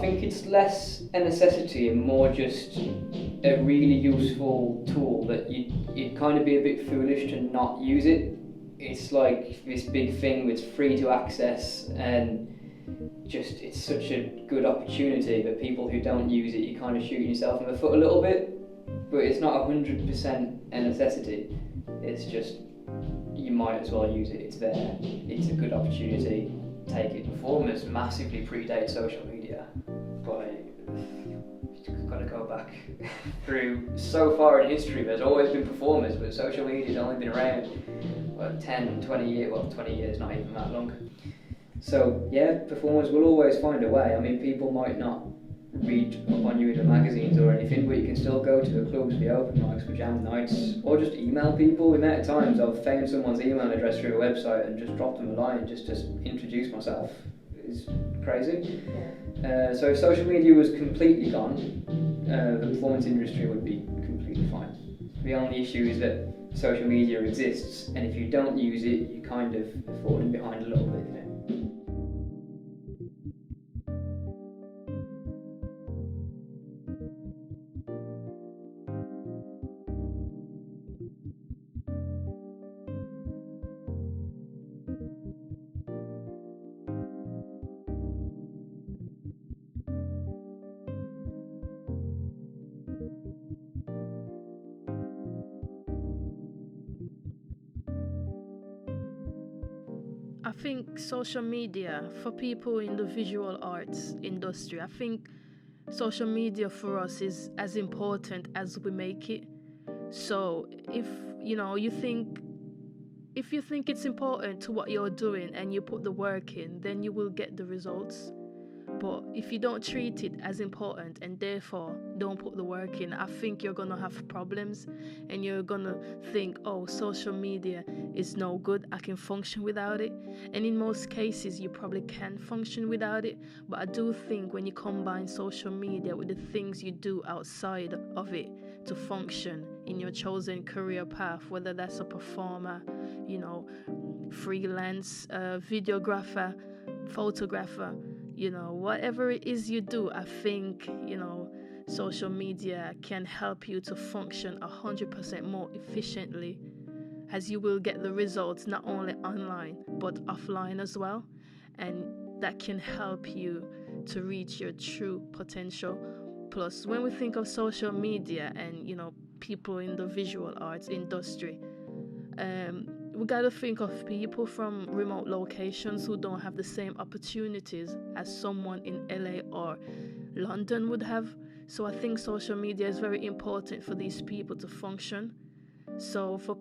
think it's less a necessity and more just a really useful tool that you'd kind of be a bit foolish to not use it. It's like this big thing that's free to access, and just it's such a good opportunity that people who don't use it, you're kind of shooting yourself in the foot a little bit. But it's not 100% a necessity. It's just you might as well use it. It's there. It's a good opportunity. Take it. Performers massively predate social media, but you've got to go back through so far in history. There's always been performers, but social media's only been around 10, 20 years. Well, 20 years, not even that long. So yeah, performers will always find a way. I mean, people might not read up on you in the magazines or anything, but you can still go to the clubs, the open mics, for jam nights, or just email people. The amount of times I've found someone's email address through a website and just dropped them a line just to introduce myself is crazy. So if social media was completely gone, the performance industry would be completely fine. The only issue is that social media exists, and if you don't use it, you're kind of falling behind a little bit, you know. I think social media for people in the visual arts industry, I think social media for us is as important as we make it. So if if you think it's important to what you're doing and you put the work in, then you will get the results. But if you don't treat it as important and therefore don't put the work in, I think you're gonna have problems and you're gonna think, oh, social media is no good, I can function without it. And in most cases, you probably can function without it. But I do think when you combine social media with the things you do outside of it to function in your chosen career path, whether that's a performer, freelance, videographer, photographer, whatever it is you do, I think, social media can help you to function 100% more efficiently, as you will get the results not only online but offline as well, and that can help you to reach your true potential. Plus, when we think of social media and people in the visual arts industry, we got to think of people from remote locations who don't have the same opportunities as someone in LA or London would have. So I think social media is very important for these people to function. So for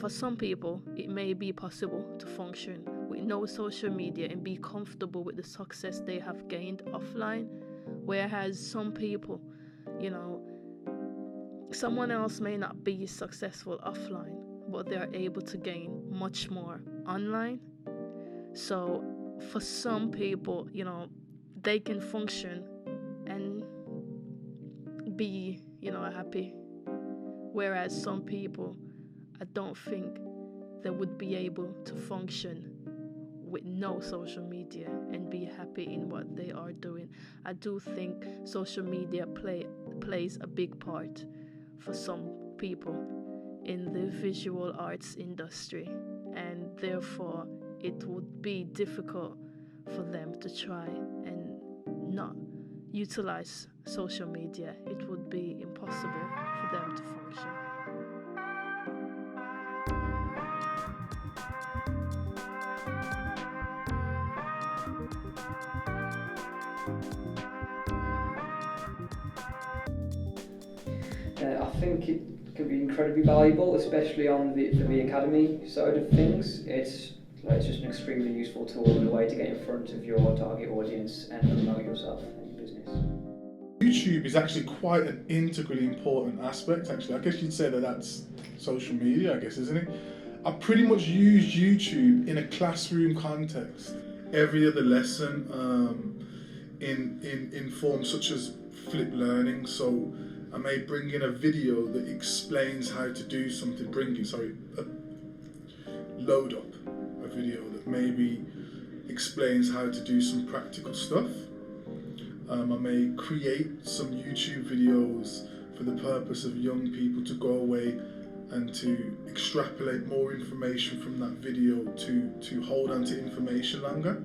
some people, it may be possible to function with no social media and be comfortable with the success they have gained offline. Whereas some people, someone else may not be successful offline, but they are able to gain much more online. So for some people, they can function and be, happy. Whereas some people, I don't think they would be able to function with no social media and be happy in what they are doing. I do think social media plays a big part for some people in the visual arts industry, and therefore it would be difficult for them to try and not utilize social media. It would be impossible for them to function. I think it can be incredibly valuable, especially for the academy side of things. It's just an extremely useful tool and a way to get in front of your target audience and promote yourself and your business. YouTube is actually quite an integrally important aspect, actually. I guess you'd say that that's social media, I guess, isn't it? I pretty much use YouTube in a classroom context. Every other lesson in forms such as flipped learning. So I may bring in a video that explains how to do something, load up a video that maybe explains how to do some practical stuff. I may create some YouTube videos for the purpose of young people to go away and to extrapolate more information from that video to hold on to information longer.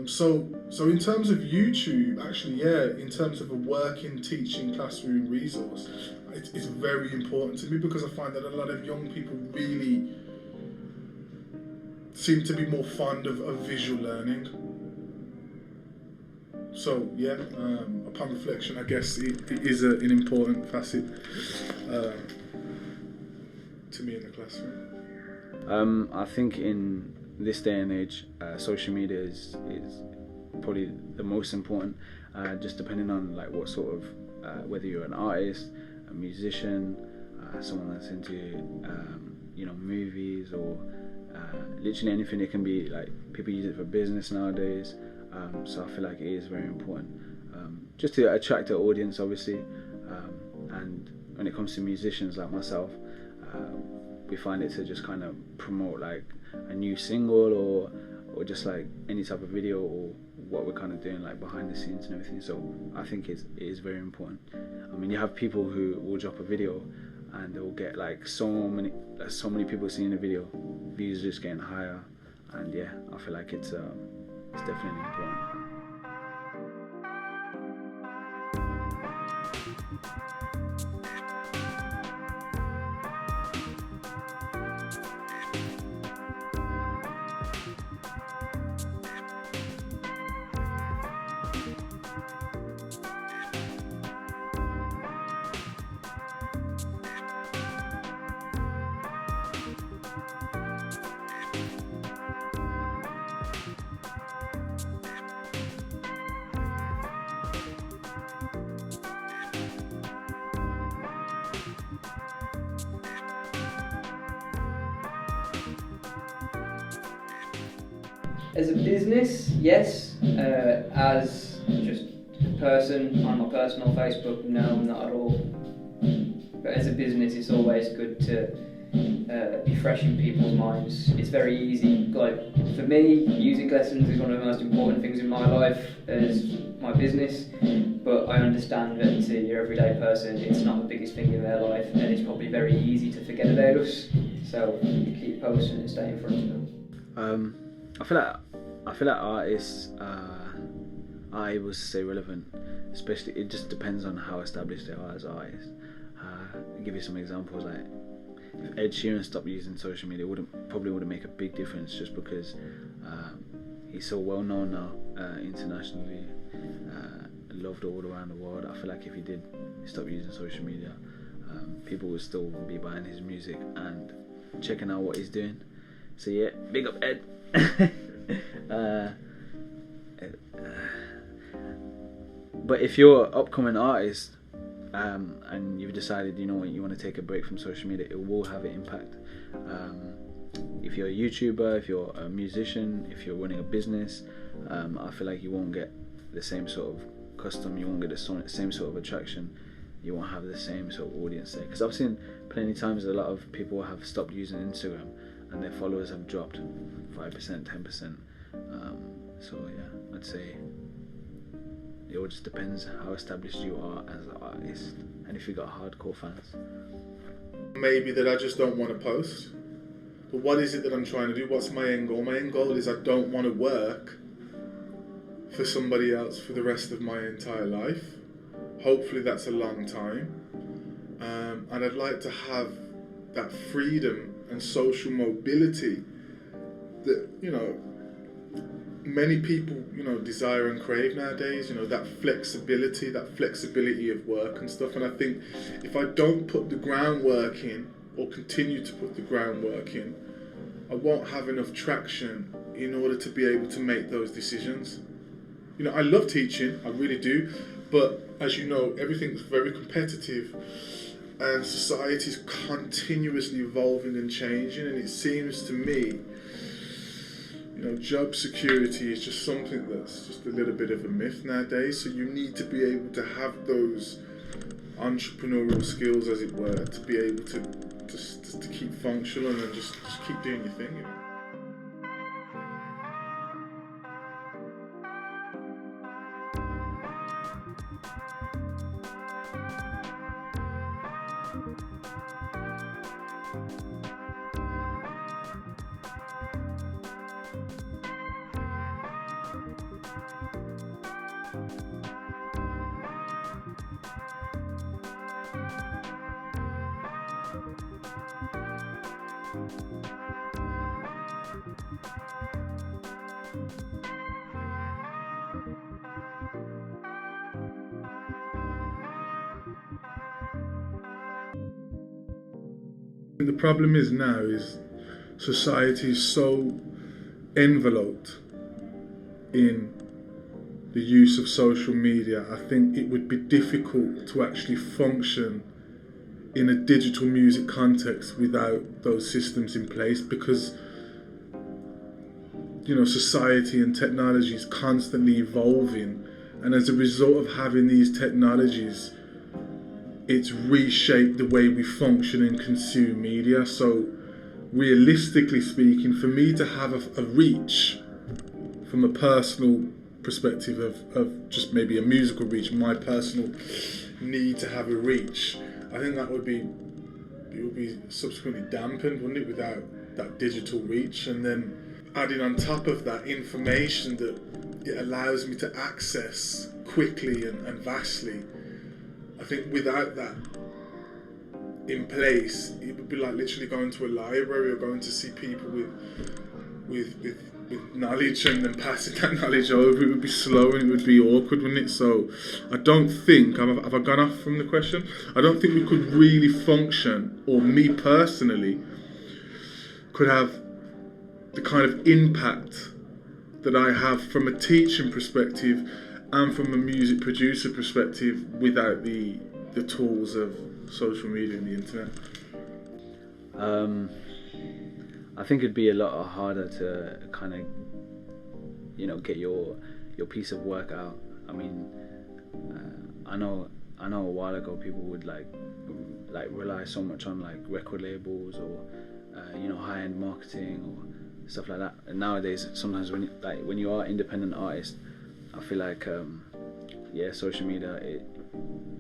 So in terms of YouTube, actually, in terms of a working, teaching, classroom resource, it's very important to me, because I find that a lot of young people really seem to be more fond of visual learning. So upon reflection, I guess it is an important facet to me in the classroom. I think in this day and age, social media is probably the most important, just depending on like what sort of, whether you're an artist, a musician, someone that's into movies, or literally anything. It can be like, people use it for business nowadays, so I feel like it is very important, just to attract the audience, obviously, and when it comes to musicians like myself, we find it to just kind of promote like a new single, or just like any type of video, or what we're kind of doing like behind the scenes and everything. So I think it is very important. I mean, you have people who will drop a video and they'll get like so many people seeing the video, views just getting higher, and I feel like it's definitely important. As a business, yes. As just a person on my personal Facebook, no, not at all. But as a business, it's always good to be fresh in people's minds. It's very easy. Like for me, music lessons is one of the most important things in my life as my business. But I understand that to your everyday person, it's not the biggest thing in their life, and it's probably very easy to forget about us. So you keep posting and stay in front of them. I feel like artists are able to stay relevant, especially, it just depends on how established they are as artists. I'll give you some examples. Like if Ed Sheeran stopped using social media, probably wouldn't make a big difference, just because he's so well known now internationally, loved all around the world. I feel like if he did stop using social media, people would still be buying his music and checking out what he's doing. So yeah, big up Ed. But if you're an upcoming artist, and you've decided, you want to take a break from social media, it will have an impact. If you're a YouTuber, if you're a musician, if you're running a business, I feel like you won't get the same sort of custom, you won't get the same sort of attraction, you won't have the same sort of audience there. Because I've seen plenty of times a lot of people have stopped using Instagram and their followers have dropped 5%, 10%. So yeah, I'd say it all just depends how established you are as an artist, and if you got hardcore fans. Maybe that I just don't want to post. But what is it that I'm trying to do? What's my end goal? My end goal is I don't want to work for somebody else for the rest of my entire life. Hopefully that's a long time. And I'd like to have that freedom and social mobility that, many people, desire and crave nowadays, that flexibility of work and stuff. And I think if I don't put the groundwork in, or continue to put the groundwork in, I won't have enough traction in order to be able to make those decisions. I love teaching, I really do, but as you know, everything's very competitive and society's continuously evolving and changing, and it seems to me job security is just something that's just a little bit of a myth nowadays. So you need to be able to have those entrepreneurial skills, as it were, to be able to just to keep functional and just keep doing your thing. The problem is now is society is so enveloped in the use of social media. I think it would be difficult to actually function in a digital music context without those systems in place, because society and technology is constantly evolving, and as a result of having these technologies, it's reshaped the way we function and consume media. So realistically speaking, for me to have a reach from a personal perspective of just maybe a musical reach, my personal need to have a reach, I think it would be subsequently dampened, wouldn't it, without that digital reach. And then adding on top of that information that it allows me to access quickly and vastly, I think without that in place, it would be like literally going to a library or going to see people with knowledge and then passing that knowledge over. It would be slow and it would be awkward, wouldn't it? So I don't think, have I gone off from the question? I don't think we could really function, or me personally could have the kind of impact that I have from a teaching perspective and from a music producer perspective without the tools of social media and the internet. I think it'd be a lot harder to kind of, get your piece of work out. I mean, I know a while ago people would like rely so much on like record labels or high-end marketing or stuff like that. And nowadays, sometimes when you are independent artist, I feel like social media, it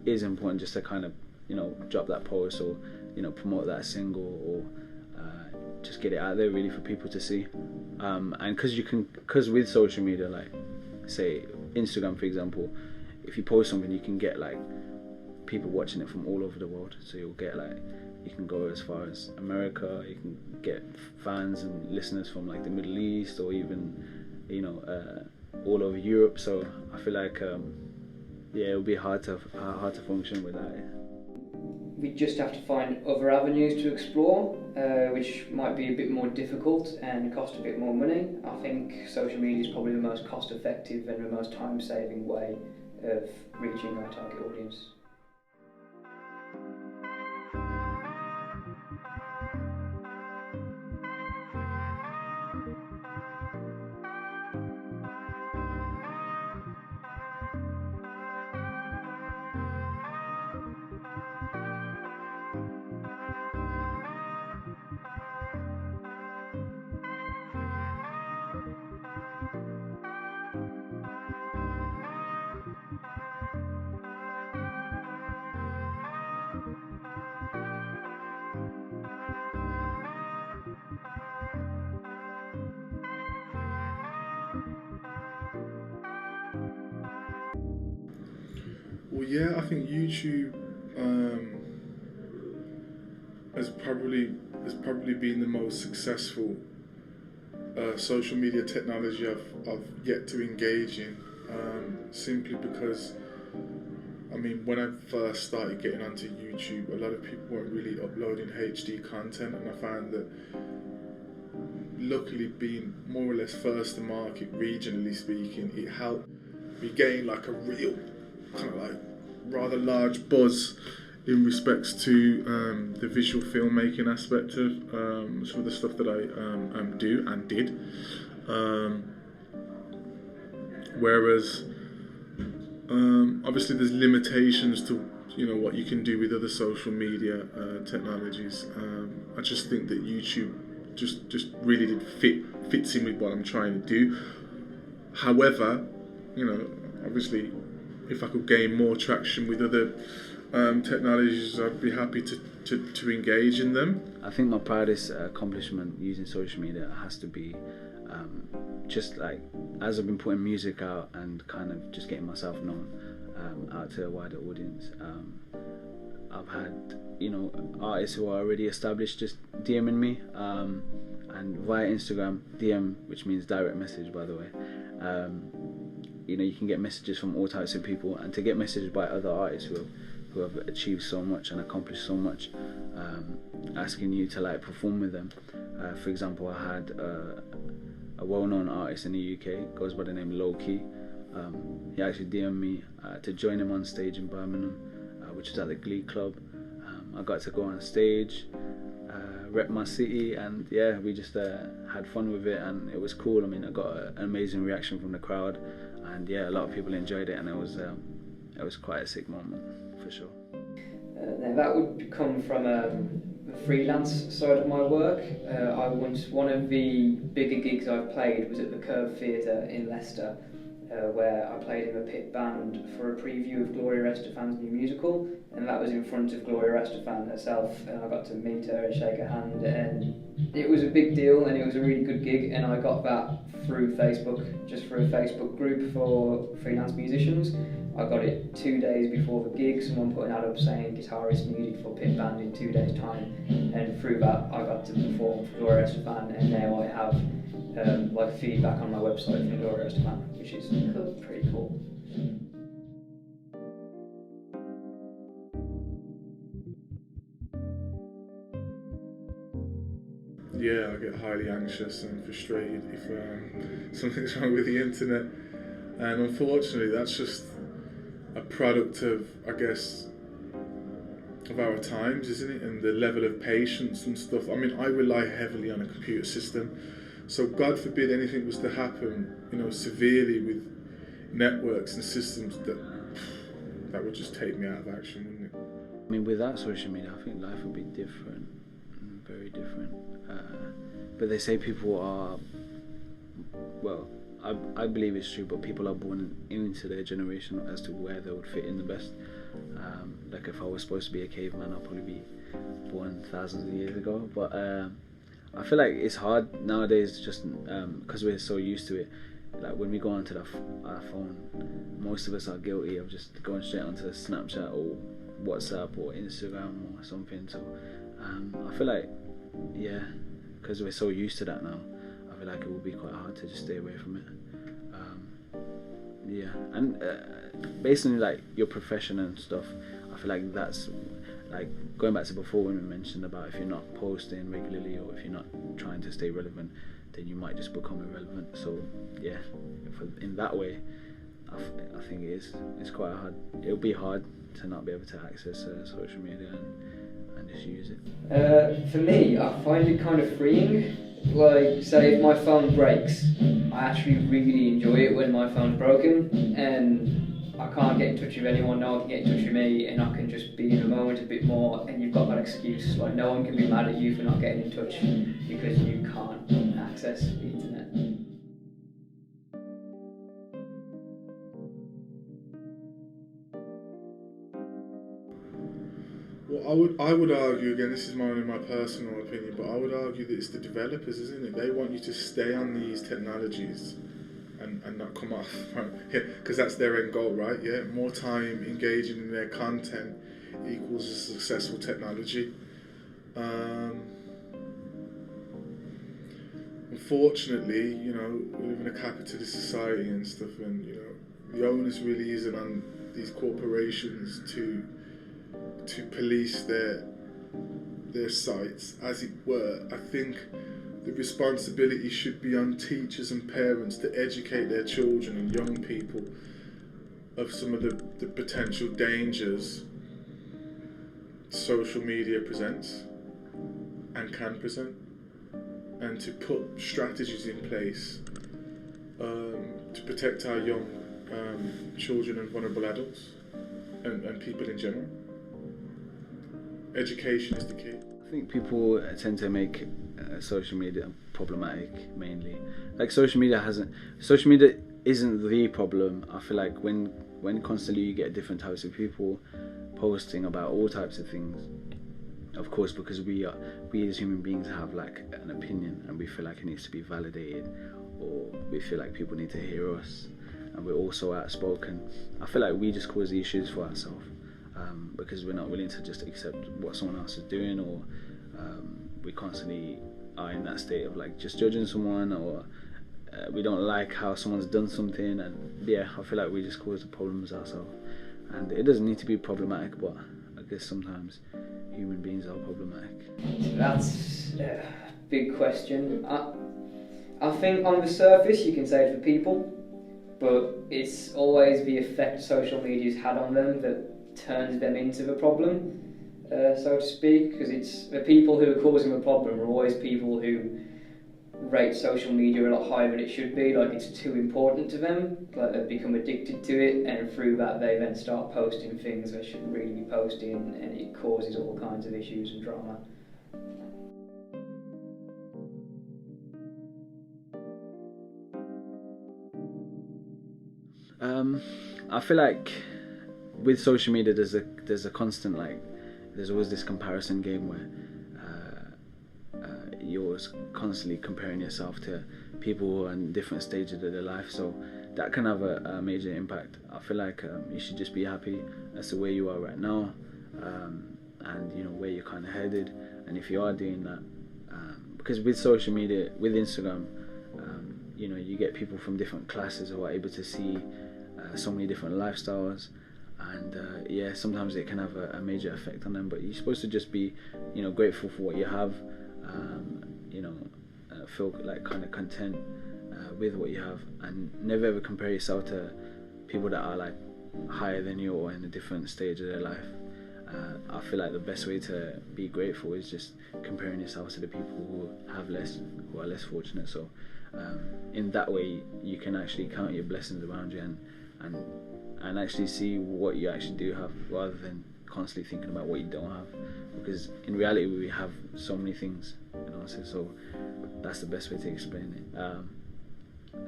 is important just to kind of drop that post or promote that single or just get it out there really for people to see. And because with social media, like say Instagram for example, if you post something you can get like people watching it from all over the world. So you'll get you can go as far as America, you can get fans and listeners from like the Middle East or even all over Europe. So I feel like it would be hard to function without it. We just have to find other avenues to explore, which might be a bit more difficult and cost a bit more money. I think social media is probably the most cost effective and the most time saving way of reaching our target audience. Well, yeah, I think YouTube has probably been the most successful social media technology I've yet to engage in. Simply because, I mean, when I first started getting onto YouTube, a lot of people weren't really uploading HD content, and I found that, luckily, being more or less first to market, regionally speaking, it helped me gain like a real kind of like rather large buzz in respects to the visual filmmaking aspect of some of the stuff that I do and did. Whereas obviously there's limitations to what you can do with other social media technologies. I just think that YouTube just really fits in with what I'm trying to do. However, obviously, if I could gain more traction with other technologies, I'd be happy to engage in them. I think my proudest accomplishment using social media has to be just like as I've been putting music out and kind of just getting myself known out to a wider audience. I've had, you know, artists who are already established just DMing me, and via Instagram DM, which means direct message, by the way. You know, you can get messages from all types of people, and to get messages by other artists who have achieved so much and accomplished so much, asking you to like perform with them. For example, I had a well-known artist in the UK, goes by the name Loki. He actually DM'd me to join him on stage in Birmingham, which was at the Glee Club. I got to go on stage, rep my city, and yeah, we just had fun with it, and it was cool. I mean, I got an amazing reaction from the crowd, and yeah, a lot of people enjoyed it, and it was quite a sick moment for sure. Now that would come from the freelance side of my work. One of the bigger gigs I've played was at the Curve Theatre in Leicester, where I played in a pit band for a preview of Gloria Estefan's new musical, and that was in front of Gloria Estefan herself, and I got to meet her and shake her hand, and it was a big deal, and it was a really good gig, and I got that through Facebook, just through a Facebook group for freelance musicians. I got it 2 days before the gig. Someone put an ad up saying guitarist needed for pit band in 2 days' time, and through that I got to perform for Gloria Estefan, and now I have like feedback on my website from Gloria Estefan, which is pretty cool. Yeah, I get highly anxious and frustrated if something's wrong with the internet, and unfortunately that's just a product of, I guess, of our times, isn't it? And the level of patience and stuff. I mean, I rely heavily on a computer system, so God forbid anything was to happen, you know, severely with networks and systems, that would just take me out of action, wouldn't it? I mean, without social media, I think life would be different, very different. But they say people are, well, I believe it's true, but people are born into their generation as to where they would fit in the best. Like if I was supposed to be a caveman, I'll probably be born thousands of years ago. But I feel like it's hard nowadays, just because we're so used to it. Like when we go onto our phone, most of us are guilty of just going straight onto Snapchat or WhatsApp or Instagram or something. So I feel like, yeah, because we're so used to that now, I feel like it will be quite hard to just stay away from it. Yeah, and based on like your profession and stuff, I feel like that's like going back to before when we mentioned about if you're not posting regularly or if you're not trying to stay relevant, then you might just become irrelevant. So yeah, in that way, I think it's quite hard. It'll be hard to not be able to access social media and just use it. For me, I find it kind of freeing. Like, say if my phone breaks, I actually really enjoy it when my phone's broken and I can't get in touch with anyone, no one can get in touch with me, and I can just be in the moment a bit more, and you've got that excuse, like no one can be mad at you for not getting in touch because you can't access the internet. Well, I would argue, again, this is only my personal opinion, but I would argue that it's the developers, isn't it? They want you to stay on these technologies and not come off, right? Because that's their end goal, right? Yeah, more time engaging in their content equals a successful technology. Unfortunately, you know, we live in a capitalist society and stuff, and you know, the onus really isn't on these corporations to police their sites, as it were. I think the responsibility should be on teachers and parents to educate their children and young people of some of the potential dangers social media presents and can present, and to put strategies in place to protect our young children and vulnerable adults and people in general. Education is the key. I think people tend to make social media problematic mainly. Like social media isn't the problem. I feel like when constantly you get different types of people posting about all types of things, of course, because we as human beings have like an opinion and we feel like it needs to be validated, or we feel like people need to hear us, and we're all so outspoken. I feel like we just cause the issues for ourselves. because we're not willing to just accept what someone else is doing, or we constantly are in that state of like just judging someone, or we don't like how someone's done something, and I feel like we just cause the problems ourselves. And it doesn't need to be problematic, but I guess sometimes human beings are problematic. That's a big question. I think on the surface you can say it for people, but it's always the effect social media's had on them that turns them into the problem, so to speak, because it's the people who are causing the problem are always people who rate social media a lot higher than it should be, like it's too important to them, like they've become addicted to it, and through that they then start posting things they shouldn't really be posting, and it causes all kinds of issues and drama. I feel like with social media there's a constant, like there's always this comparison game where you're constantly comparing yourself to people who are in different stages of their life, so that can have a major impact. I feel like you should just be happy as to where you are right now, and you know where you're kind of headed. And if you are doing that, because with social media, with Instagram, you know, you get people from different classes who are able to see so many different lifestyles, and sometimes it can have a major effect on them. But you're supposed to just be, you know, grateful for what you have, you know, feel like kind of content with what you have, and never ever compare yourself to people that are like higher than you or in a different stage of their life. I feel like the best way to be grateful is just comparing yourself to the people who have less, who are less fortunate. So in that way you can actually count your blessings around you, and actually see what you actually do have, rather than constantly thinking about what you don't have, because in reality we have so many things, you know. So that's the best way to explain it.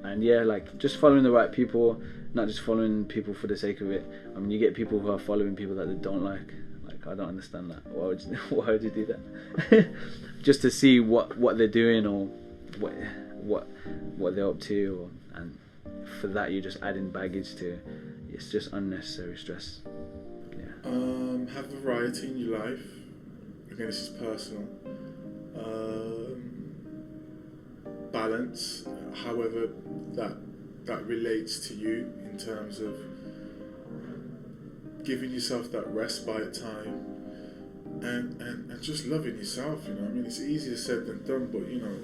And yeah, like just following the right people, not just following people for the sake of it. I mean, you get people who are following people that they don't like. I don't understand that. Why would you do that? Just to see what they're doing, or what they're up to, and for that you're just adding baggage to. It's just unnecessary stress. Yeah. Have variety in your life. Again, this is personal. Balance, however that relates to you, in terms of giving yourself that respite time, and just loving yourself. You know, I mean, it's easier said than done, but you know,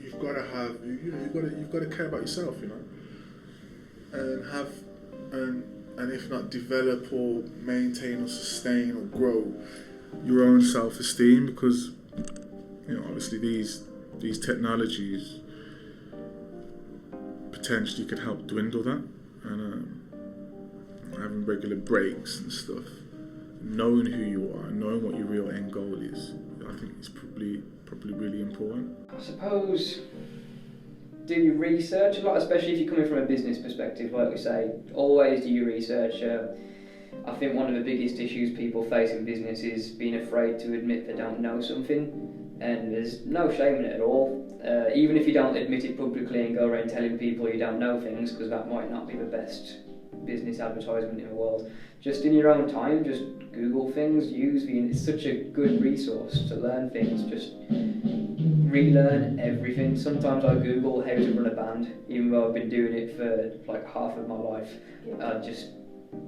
you've got to have, you know, you've got to care about yourself, you know, and have and if not develop or maintain or sustain or grow your own self-esteem, because you know, obviously these technologies potentially could help dwindle that, and having regular breaks and stuff, knowing who you are, knowing what your real end goal is, I think is probably really important. I suppose do your research a lot, especially if you're coming from a business perspective. Like we say, always do your research. I think one of the biggest issues people face in business is being afraid to admit they don't know something, and there's no shame in it at all. Even if you don't admit it publicly and go around telling people you don't know things, because that might not be the best business advertisement in the world. Just in your own time, just Google things, it's such a good resource to learn things, just relearn everything. Sometimes I Google how to run a band, even though I've been doing it for like half of my life. Just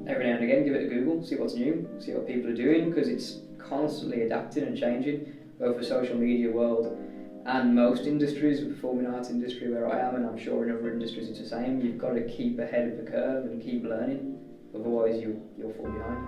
every now and again give it a Google, see what's new, see what people are doing, because it's constantly adapting and changing, both the social media world and most industries, the performing arts industry where I am, and I'm sure in other industries it's the same. You've got to keep ahead of the curve and keep learning, otherwise you'll fall behind.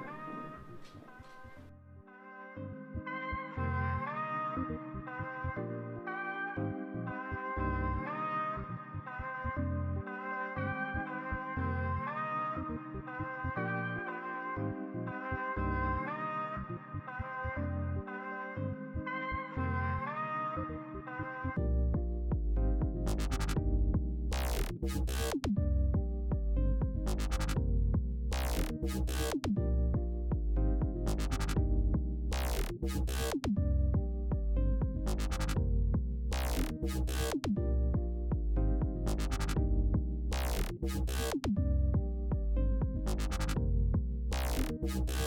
you.